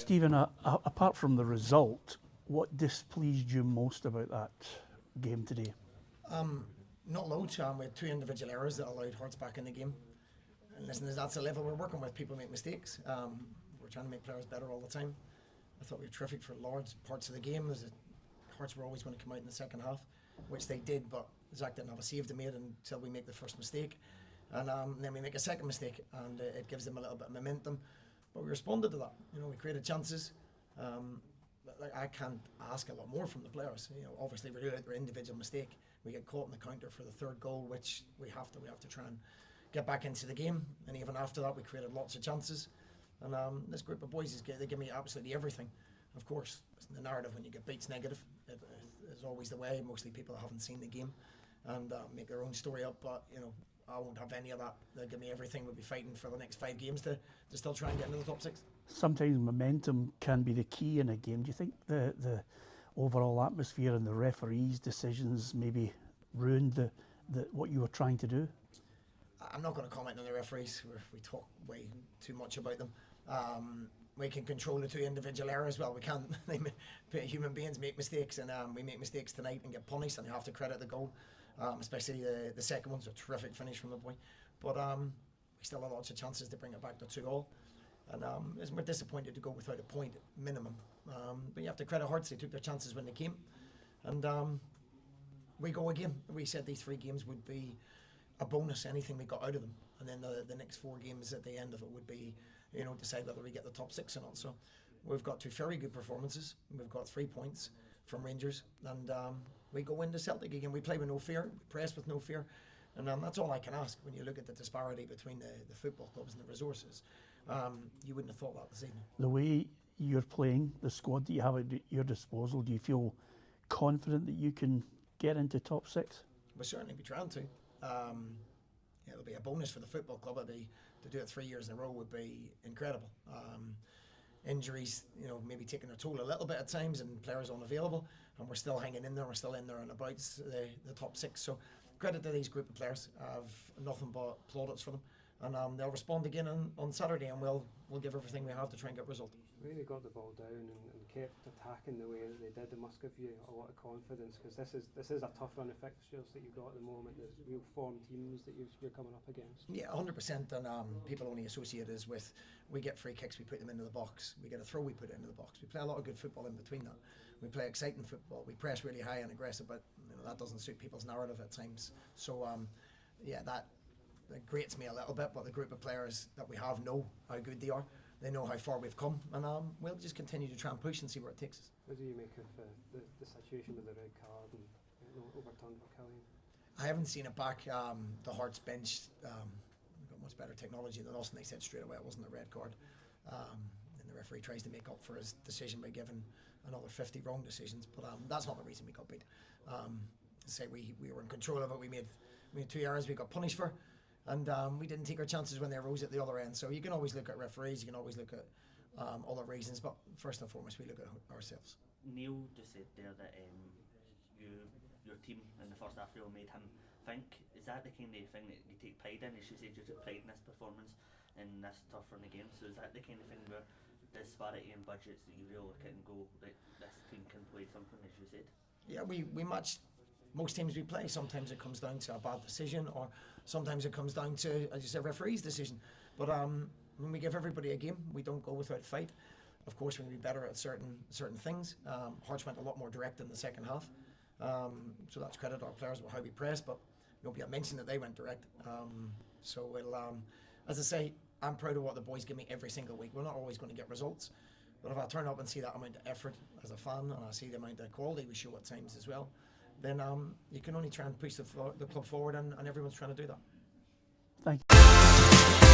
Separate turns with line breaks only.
Stephen, apart from the result, what displeased you most about that game today?
Not loads. We had two individual errors that allowed Hearts back in the game. And listen, that's the level we're working with. People make mistakes. We're trying to make players better all the time. I thought we were terrific for large parts of the game. Hearts were always going to come out in the second half, which they did, but Zach didn't have a save to make until we make the first mistake. And then we make a second mistake, and it gives them a little bit of momentum. But we responded to that. We created chances. I can't ask a lot more from the players. Obviously we realised their individual mistake. We get caught in the counter for the third goal, which we have to try and get back into the game. And even after that, we created lots of chances. And this group of boys, they give me absolutely everything. Of course, the narrative when you get beat's negative. It is always the way. Mostly people haven't seen the game and make their own story up. But I won't have any of that. They'll give me everything. We'll be fighting for the next 5 games to still try and get into the top 6.
Sometimes momentum can be the key in a game. Do you think the overall atmosphere and the referees' decisions maybe ruined what you were trying to do?
I'm not going to comment on the referees. We talk way too much about them. We can control the two individual errors. Well, we can't. Human beings make mistakes, and we make mistakes tonight and get punished, and you have to credit the goal. Especially the second one's a terrific finish from the boy. But we still have lots of chances to bring it back to 2-2. And we're disappointed to go without a point minimum. But you have to credit Hearts. They took their chances when they came. And we go again. We said these 3 games would be a bonus, anything we got out of them. And then the next 4 games at the end of it would be, decide whether we get the top 6 or not. So we've got 2 very good performances. We've got 3 points from Rangers. And we go into Celtic again. We play with no fear. We press with no fear. And that's all I can ask when you look at the disparity between the football clubs and the resources. You wouldn't have thought that this evening.
The way you're playing, the squad that you have at your disposal, do you feel confident that you can get into top 6?
We'll certainly be trying to. It'll be a bonus for the football club. To do it 3 years in a row would be incredible. Injuries, maybe taking a toll a little bit at times, and players unavailable, and we're still hanging in there. We're still in there and about the top 6. So credit to these group of players. I have nothing but plaudits for them, and they'll respond again on Saturday, and we'll give everything we have to try and get a result.
The way they got the ball down and kept attacking the way that they did, it must give you a lot of confidence, because this is a tough run of fixtures that you've got at the moment. There's real form teams that you're coming up against. Yeah, 100%. And people only associate us with, we get free kicks, we put them into the box. We get a throw, we put it into the box. We play a lot of good football in between that. We play exciting football. We press really high and aggressive, but that doesn't suit people's narrative at times. So that grates me a little bit. But the group of players that we have know how good they are. They know how far we've come, and we'll just continue to try and push and see where it takes us. What do you make of the situation with the red card and overturned for Killian?
I haven't seen it back. The Hearts bench we've got much better technology than us, and they said straight away it wasn't a red card. And the referee tries to make up for his decision by giving another 50 wrong decisions, but that's not the reason we got beat. Say we were in control of it. We made 2 errors we got punished for. And we didn't take our chances when they arose at the other end. So you can always look at referees, you can always look at other reasons, but first and foremost we look at ourselves.
Neil just said there that your team in the first half really made him think. Is that the kind of thing that you take pride in? As you said, you took pride in this performance in this tough run of games. So is that the kind of thing where disparity in budgets that you really look at and go, like, this team can play something, as you said?
Yeah, we matched most teams we play. Sometimes it comes down to a bad decision, or sometimes it comes down to, as you said, referee's decision. But when we give everybody a game, we don't go without fight. Of course, we can be better at certain things. Hearts went a lot more direct in the second half, so that's credit to our players about how we pressed. But nobody had mentioned that they went direct. So we'll, as I say, I'm proud of what the boys give me every single week. We're not always going to get results, but if I turn up and see that amount of effort as a fan, and I see the amount of quality we show at times as well, then you can only try and push the club forward, and everyone's trying to do that.
Thank you.